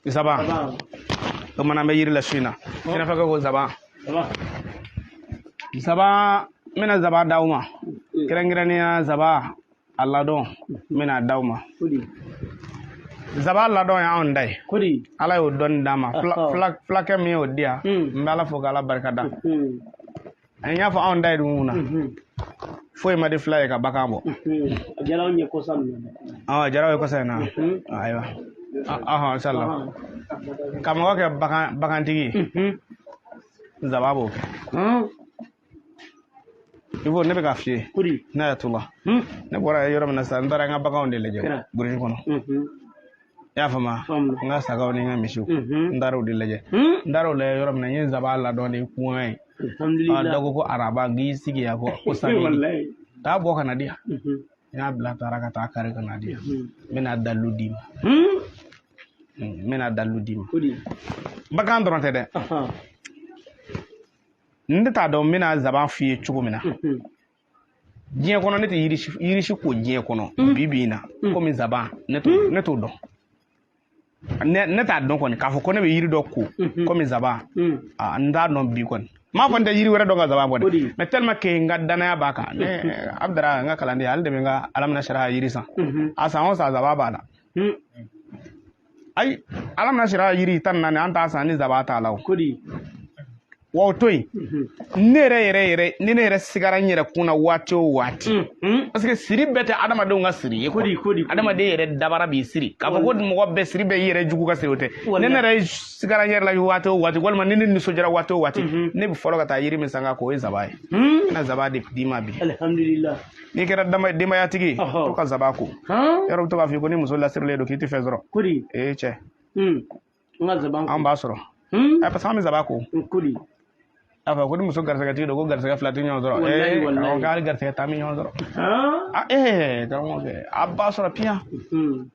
Zaba to mana be yiri la suina ina fa ko zaba mina zaba dauma kirangirani zaba Allah don mina dauma zaba Allah don ya on dai ala yo don dama flake mi o dia mbala fo gala barkada anya fa on dai duna foi ma de fly ka bakambo jaraw nye ko sam jaraw ko sana aywa inshallah kama wake bakantigi zababo ivo ne be ka fie na ya tula ne bora yoro na sa ndara nga bakaw de leje burin kono ya fama nga sagaw ni nga mishu ndaro de leje ndaro le yoro na yin zabala do ne kuwai alhamdulillah dago ko araba gi sigi ya ko sabi wallahi ta boka na dia ya bla taraka ta kare kana dia mena daludima bakan dɔrɔn tɛ dɛ n t'a dɔn n bɛna zaban f'i ye cogo min na diɲɛ kɔnɔ ne tɛ yirisi ko diɲɛ kɔnɔ bi na komi zaban ne t'o dɔn ne t'a dɔn kɔni k'a fɔ ko ne bɛ yiri dɔ ko komi zaban n t'a dɔn bi kɔni m'a fɔ n tɛ yiri wɛrɛ dɔn ka zaban bɔ dɛ mais tellement que n ka danaya b'a kan ne Abdara n ka kalanden ale de bɛ n ka alamina sariya yiri san a san o san zaban b'a la ay alamina sariya yiri tan naani an t'a san ni zaban t'a la o wa o to yen ne yɛrɛ ni ne yɛrɛ sigara n yɛrɛ kun na waati o waati parce que siri bɛɛ tɛ adamadenw ka siri ye adamaden yɛrɛ dabara b'i siri k'a fɔ ko mɔgɔ bɛɛ siri bɛɛ i yɛrɛ jugu ka siri o tɛ ne yɛrɛ sigara n yɛrɛ la waati o waati walima ni ne nisɔndiyara waati o waati ne bɛ fɔlɔ ka taa yiri min san k'a ko o ye zaban ye n bɛna zaban de d'i ma bi n'i kɛra denbayatigi ye to ka zaban ko yɔrɔ bɛ to k'a fɔ i ko ni muso lasirilen don k'i tɛ fɛn sɔrɔ cɛ an b'a sɔrɔ parce que an bɛ zaban ko afa ko ni muso garsɛgɛ tigi don ko garsɛgɛ fila tɛ ɲɔgɔn sɔrɔ k'ale garsɛgɛ ta mi ɲɔgɔn sɔrɔ karamɔgɔ kɛ a b'a sɔrɔ piyan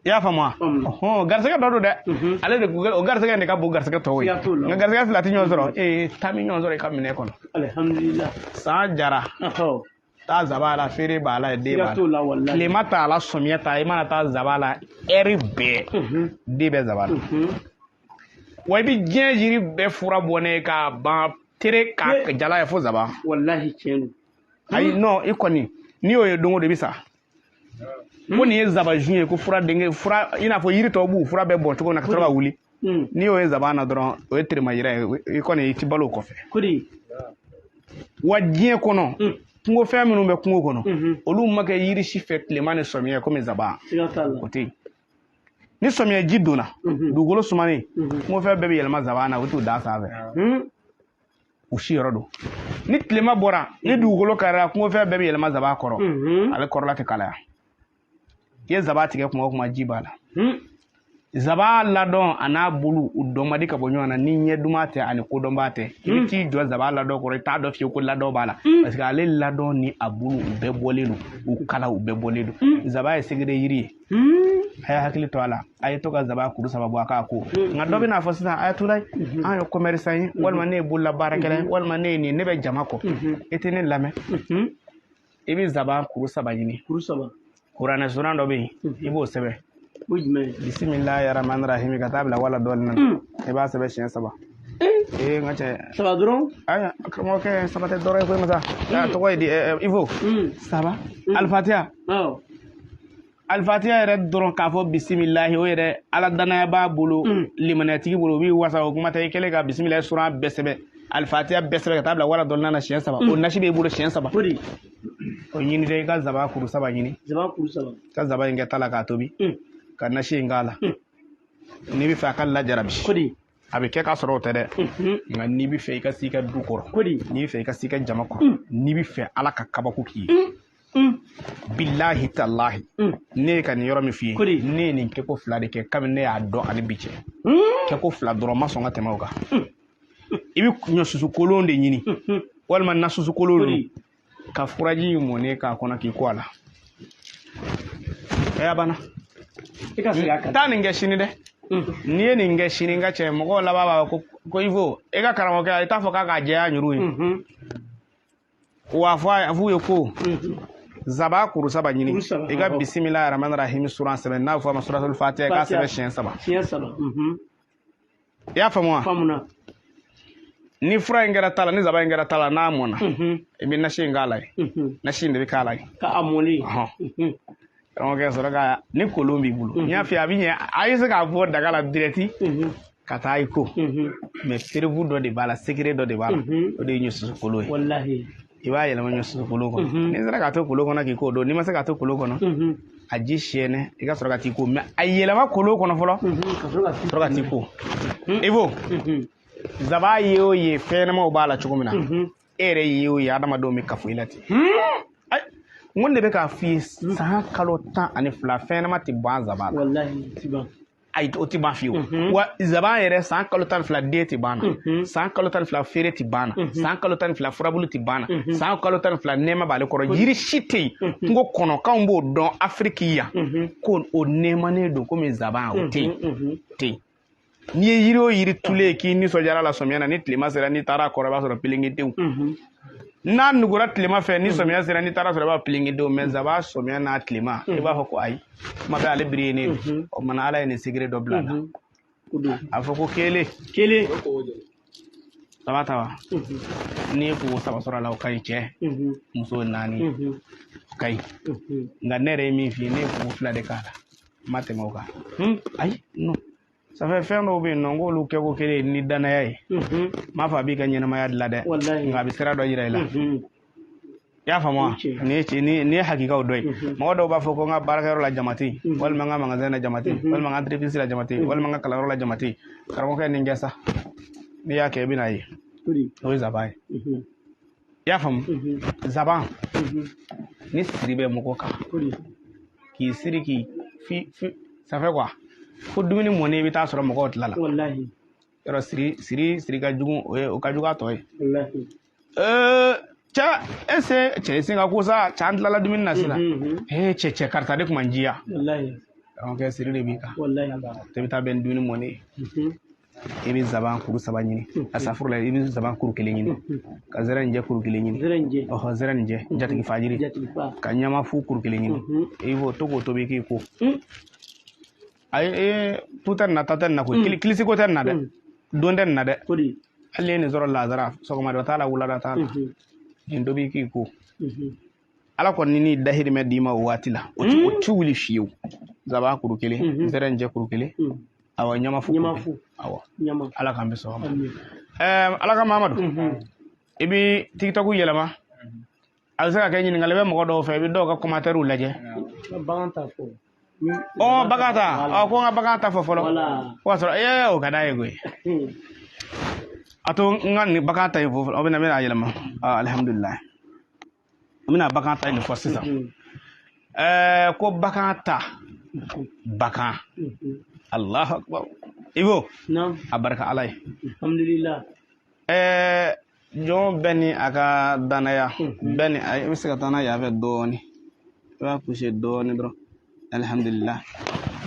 i y'a faamu wa garsɛgɛ dɔ don dɛ ale de o garsɛgɛ in de ka bon garsɛgɛ tɔw ye nka garsɛgɛ fila tɛ ɲɔgɔn sɔrɔ ta mi ɲɔgɔn sɔrɔ i ka minɛ kɔnɔ san jara taa zaba la feere b'a la den b'a la tilema t'a la sɔmiya ta i mana taa zaba la ɛri bɛɛ den bɛ zaba la wa i bɛ diɲɛ yiri bɛɛ fura bɔ ne k'a ban tere ka jala ya fo zaba wallahi cenu ayi non i kɔni ni o ye dongo de bi sa ko ni ye zaba junye ko fura denge fura ina fo yiri tɔw b'u fura bɛɛ bɔ cogo na ka sɔrɔ ka wuli ni o ye zaba na dɔrɔn o ye terema yira ye i kɔni i ti balo kɔfɛ wa diɲɛ kɔnɔ kungo fɛn minnu bɛ kungo kɔnɔ olu ma kɛ yiri si fɛ tilema ni sɔmiya komi zaba o tɛ yen ni sɔmiya ji donna dugukolo sumanen kungo fɛn bɛɛ bɛ yɛlɛma zaba na o t'o da sanfɛ u si yɔrɔ don ni tilema bɔra ni dugukolo karira kungo fɛn bɛɛ bɛ yɛlɛma zaba kɔrɔ ale kɔrɔla tɛ kalaya i ye zaba tigɛ kuma o kuma ji b'a la zaba ladɔn a n'a bulu u dɔn man di ka bɔ ɲɔgɔn na ni ɲɛ duman tɛ ani kodɔnba tɛ i bɛ t'i jɔ zaba ladɔn kɔrɔ i t'a dɔn fiyewu ko ladɔn b'a la parce que ale ladɔn ni a bulu u bɛɛ bɔlen don u kala u bɛɛ bɔlen don zaba ye segere yiri ye a y'a hakili to a la a ye to ka zaba kuru saba bɔ a k'a ko nka dɔ bɛ n'a fɔ sisan ayatollah an ye commerçant ye walima ne ye bolola baarakɛla ye walima ne ye nin ne bɛ jama kɔ i tɛ ne lamɛn i bɛ zaba kuru saba ɲini kuranɛ suran dɔ bɛ yen i b'o sɛbɛn bisimilahi rahmani rahim ka taa bila wala dɔɔnin na i b'a sɛbɛn siɲɛ 3 n ka cɛ saba dɔrɔn ayiwa karamɔgɔkɛ saba tɛ dɔrɔn ye koyi masa tɔgɔ ye di Ivo saba alifatiya alifatiya yɛrɛ dɔrɔn k'a fɔ bisimilahi o yɛrɛ ala danaya b'a bolo limaniyatigi bolo o b'i wasa o kuma tɛ i kɛlen ka bisimilahi suran bɛɛ sɛbɛn alifatiya bɛɛ sɛbɛn ka taa bila wala dɔɔnin na siɲɛ 3 o nasi b'i bolo siɲɛ 3 o ɲini dɛ i ka zaba kuru 7 ɲini ka zaba in kɛ ta la k'a tobi ka nasi in k'a la n'i bɛ fɛ a ka lajarabi a bɛ kɛ k'a sɔrɔ o tɛ dɛ nka n'i bɛ fɛ i ka s'i ka du kɔrɔ n'i bɛ fɛ i ka s'i ka jama kɔrɔ n'i bɛ fɛ ala ka kabako k'i ye billahi tallahi ne ye ka nin yɔrɔ min f'i ye ne ye nin kɛko 2 de kɛ kabini ne y'a dɔn ani bi cɛ kɛko 2 dɔrɔn ma sɔn ka tɛmɛ o kan i bɛ ɲɔsusu kolon de ɲini walima nasusu kolon ninnu ka furaji mɔnen k'a kɔnɔ k'i ko a la a banna taa nin kɛ sini dɛ n'i ye nin kɛ sini n ka cɛ mɔgɔw laban b'a fɔ ko Ivo e ka karamɔgɔkɛ i t'a fɔ k'a ka jɛya ɲuru ye wa f'u ye ko zaba kuru saba ɲini i ka bisimilahi rahmani rahim suran sɛbɛn n'a fɔ a ma suratul fatiha k'a sɛbɛn siɲɛ 3 i y'a faamu wa ni fura in kɛra ta la ni zaba in kɛra ta la n'a mɔna i bɛ nasi in k'a la ye nasi in de bɛ k'a la ye k'a mɔni karamɔgɔkɛ sɔrɔ ka ni kolon b'i bolo n y'a f'i ye a bɛ ɲɛ a ye se k'a bɔ daga la direct ka taa i ko mais perewu dɔ de b'a la secret dɔ de b'a la o de ye ɲɔsusu kolon ye wallahi i b'a yɛlɛma ɲɔsusu kolon kɔnɔ n'i sera k'a to kolon kɔnɔ k'i k'o don n'i ma se k'a to kolon kɔnɔ a ji siyɛnɛ i ka sɔrɔ ka t'i ko mais a yɛlɛma kolon kɔnɔ fɔlɔ sɔrɔ ka t'i ko i b'o zaba ye o ye fɛnɲɛnamaw b'a la cogo min na e yɛrɛ ye o ye adamadenw bɛ kafo i la ten n ko de bɛ k'a f'i ye san kalo 12 fɛnɲɛnama tɛ ban zaba la wallahi ayi o tɛ ban fiyewu wa zaba yɛrɛ san kalo 12 den tɛ ban na san kalo 12 feere tɛ ban na san kalo 12 furabulu tɛ ban na san kalo 12 nɛɛma b'ale kɔrɔ yiri si tɛ yen kungo kɔnɔ k'anw b'o dɔn afiriki yan ko o nɛɛmanen don komi zaba o tɛ yen n'i ye yiri o yiri tulen k'i nisɔndiyara la sɔmiya na ni tilema sera n'i taara a kɔrɔ i b'a sɔrɔ pelengedenw n'a nugura tilema fɛ ni sɔmiya sera n'i taara sɔrɔ i b'a pelengedenw mais zaba sɔmiya n'a tilema i b'a fɔ ko ayi kuma bɛ ale biri ye ne o kumana ala ye nin sigire dɔ bila la a fɔ ko kelen saba ta wa n'i ye kogo 3 sɔrɔ a la o ka ɲi cɛ muso 4 o ka ɲi nka ne yɛrɛ ye min f'i ye ne ye kogo 2 de k'a la n ma tɛmɛ o kan ayi non ça fait fɛn dɔw bɛ yen nɔ n k'olu kɛ ko kelen ni danaya ye n m'a fɔ a b'i ka ɲɛnamaya dilan dɛ nka a bɛ sira dɔ yira i la i y'a faamu wa nin ye hakikaw dɔ ye mɔgɔ dɔw b'a fɔ ko n ka baarakɛyɔrɔ la jama tɛ yen walima n ka magasin na jama tɛ yen walima n ka entreprise la jama tɛ yen walima n ka kalanyɔrɔ la jama tɛ yen karamɔgɔkɛ nin kɛ sa n'i y'a kɛ i bɛna ye o ye zaba ye i y'a faamu zaban ni siri bɛ mɔgɔ kan k'i siri k'i ça fait quoi ko dumuni mɔnen i bɛ taa sɔrɔ mɔgɔw tila la yɔrɔ siri ka jugu o ka jugu a tɔ ye cɛ cɛ sen ka ko sa cɛ an tilala dumuni na sisan cɛ karisa de tun man jiya karamɔgɔkɛ siri de b'i kan i bɛ taa bɛn dumuni mɔnen i bɛ zaban kuru 3 ɲini asafurula i bɛ zaban kuru 1 ɲini ka zɛrɛnjɛ kuru 1 ɲini ɔhɔ zɛrɛnjɛ jatigi fajiri ka ɲamafu kuru 1 ɲini i b'o to k'o tobi k'i ko ayi tu tɛ na ta tɛ na koyi kilisi ko tɛ na dɛ don tɛ na dɛ hali ye nin sɔrɔ lazara sɔgɔma dɔ t'a la wulada t'a la nin dɔ b'i k'i ko ala kɔni ni dahirimɛ d'i ma o waati la o ti wuli fiyewu zaba kuru 1 zɛrɛnjɛ kuru 1 awɔ ɲamafu awɔ ala k'an bɛ sɔgɔma ala ka mamadu i bɛ tiktok yɛlɛma a bɛ se ka kɛ ɲininkali bɛ mɔgɔ dɔw fɛ i bɛ dɔw ka commentaire lajɛ bagan ta ko n ka bagan ta fɔ fɔlɔ o y'a sɔrɔ o ka d'a ye koyi a to n ka nin bagan ta in fɔ fɔlɔ n bɛna yɛlɛma alihamudulila n bɛna bagan ta in fɔ sisan ko bagan ta bagan Allahu akbar Ibo a barika ala ye alhamdulillah jɔn bɛɛ ni a ka danaya bɛɛ ni i bɛ se ka taa n'a ye a fɛ dɔɔni i b'a poussé dɔɔni dɔrɔn alhamdulillah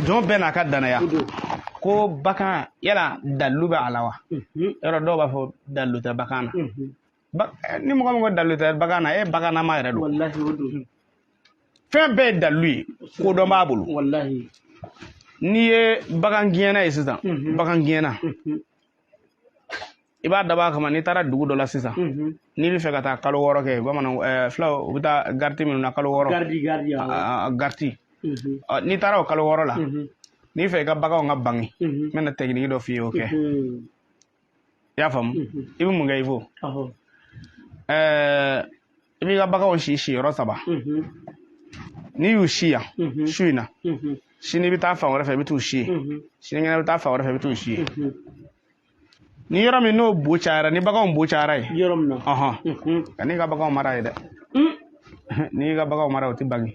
jɔn bɛɛ n'a ka danaya ko bagan yala dalu bɛ a la wa yɔrɔ dɔw b'a fɔ dalu tɛ bagan na ni mɔgɔ min ko dalu tɛ bagan na bagan na ma yɛrɛ don fɛn bɛɛ ye dalu ye kodɔn b'a bolo n'i ye bagan gɛnna ye sisan bagan gɛnna i b'a dab'a kama n'i taara dugu dɔ la sisan n'i bɛ fɛ ka taa kalo 6 kɛ bamananw fulaw u bɛ taa gariti minnu na kalo 6 gariti n'i taara o kalo 6 la n'i fɛ i ka baganw ka bange n bɛna tɛkiniki dɔ f'i ye o kɛ i y'a faamu i bɛ mun kɛ i fo i b'i ka baganw si yɔrɔ 3 n'i y'u si yan su in na sini i bɛ taa fan wɛrɛ fɛ i bɛ t'u si ye sinikɛnɛ i bɛ taa fan wɛrɛ fɛ i bɛ t'u si ye ni yɔrɔ min n'o bo cayara ni baganw bo cayara ye yɔrɔ min na ka n'i ka baganw mara ye dɛ n'i ka baganw mara o tɛ bange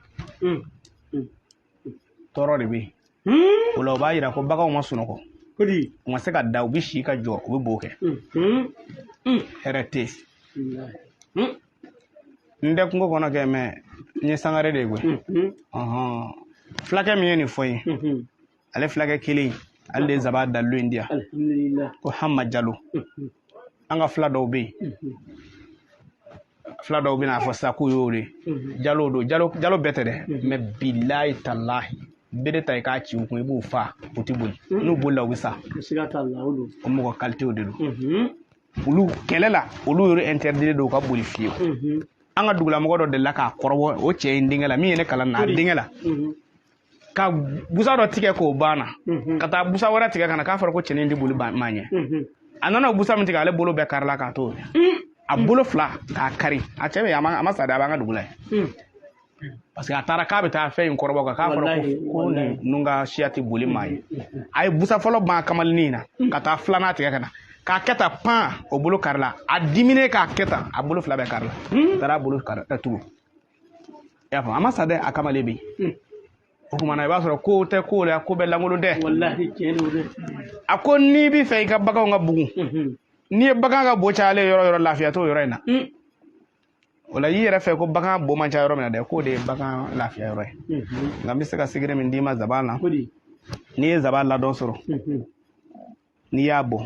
tɔɔrɔ de bɛ yen o la o b'a yira ko baganw ma sunɔgɔ u ma se ka da u bɛ si ka jɔ u bɛ bo kɛ hɛrɛ tɛ yen n tɛ kungo kɔnɔ kɛ mɛ n ye sangare de ye koyi fulakɛ min ye nin fɔ ye ale fulakɛ kelen ale de ye zaba dalu in di yan ko Hama Jalo an ka fila dɔw bɛ yen fila dɔw bɛna fɔ sisan k'u y'o de jalo don jalo bɛɛ tɛ dɛ mais bilahi talahi bere ta i k'a ci u kun i b'u fa u tɛ boli n'u bolila u bɛ sa o mɔgɔ qualité de don olu kɛlɛ la olu yɛrɛ interdit don ka boli fiyewu an ka dugulamɔgɔ dɔ delila k'a kɔrɔbɔ o cɛ in denkɛ la min ye ne kalan na a denkɛ la ka busa dɔ tigɛ k'o banna ka taa busa wɛrɛ tigɛ ka na k'a fɔra ko cɛnin tɛ boli ma ɲɛ a nana o busa min tigɛ ale bolo bɛɛ karila k'a to a bolo fila k'a kari a cɛ bɛ a ma sa de a b'an ka dugu la yen parce que a taara k'a bɛ taa fɛn in kɔrɔbɔ kan k'a fɔra ko ninnu ka siya tɛ boli maa ye a ye busa fɔlɔ ban kamalinin na ka taa filanan tigɛ ka na k'a kɛ tan pan o bolo karila a dimine k'a kɛ tan a bolo fila bɛɛ karila a taara a bolo tugu i y'a faamu a ma sa dɛ a kamalen bɛ yen o kumana i b'a sɔrɔ ko tɛ ko la ko bɛɛ lankolon tɛ a ko n'i bɛ fɛ i ka baganw ka bugun n'i ye bagan ka bo cayalen yɔrɔ yɔrɔ lafiya t'o yɔrɔ in na o la i yɛrɛ fɛ ko bagan bo man ca yɔrɔ min na dɛ k'o de ye bagan lafiya yɔrɔ ye nka n bɛ se ka sigiri min d'i ma zaban na n'i ye zaban ladɔn sɔrɔ n'i y'a bɔ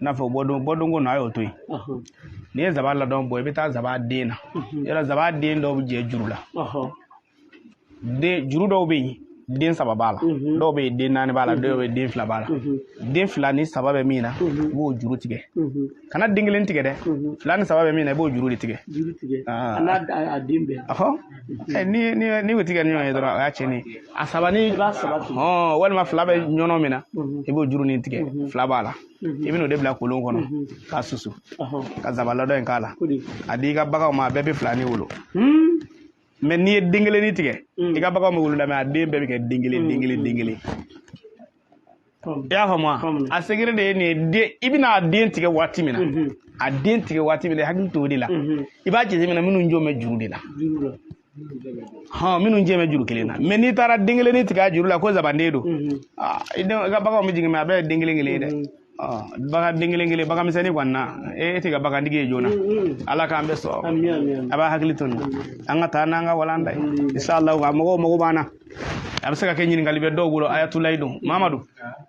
n'a fɔ bɔdonko na a y'o to yen n'i ye zaban ladɔn bɔ i bɛ taa zaban den na yɔrɔ zaban den dɔw bɛ jɛ juru la juru dɔw bɛ yen den 3 b'a la dɔw bɛ yen den 4 b'a la dɔw bɛ yen den 2 b'a la den 2 ni 3 bɛ min na i b'o juru tigɛ kana den 1 tigɛ dɛ 2 ni 3 bɛ min na i b'o juru de tigɛ ni o tigɛ ni ɲɔgɔn ye dɔrɔn o y'a tiɲɛnen a 3 ni walima 2 bɛ ɲɔnɔ min na i b'o juru nin tigɛ 2 b'a la i bɛn'o de bila kolon kɔnɔ k'a susu ka zabaladɔ in k'a la a di i ka baganw ma a bɛɛ bɛ 2 ni wolo mais n'i ye den 1 tigɛ i ka baganw bɛ woloda mais a den bɛɛ bɛ kɛ den kelen i y'a faamu wa a secret de ye nin ye i bɛna a den tigɛ waati min na a den tigɛ waati min na hakili t'o de la i b'a jateminɛ minnu jo mɛ juru de la minnu jo mɛ juru kelen na mais n'i taara den 1 tigɛ a juru la ko zabanden don i ka baganw bɛ jigin mais a bɛɛ ye den kelen ye dɛ bagan den kelen bagan misɛnnin kɔni na e tɛ ka bagantigi ye joona ala k'an bɛ sɔrɔ a b'a hakili to nin an ka taa n'an ka walanda ye inshallah mɔgɔw mago b'an na a bɛ se ka kɛ ɲininkali bɛ dɔw bolo ayatulayi don mamadu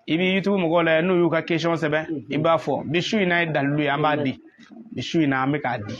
i bɛ youtube mɔgɔw la n'u y'u ka question sɛbɛn i b'a fɔ bi su in na ye dalilu ye an b'a di bi su in na an bɛ k'a di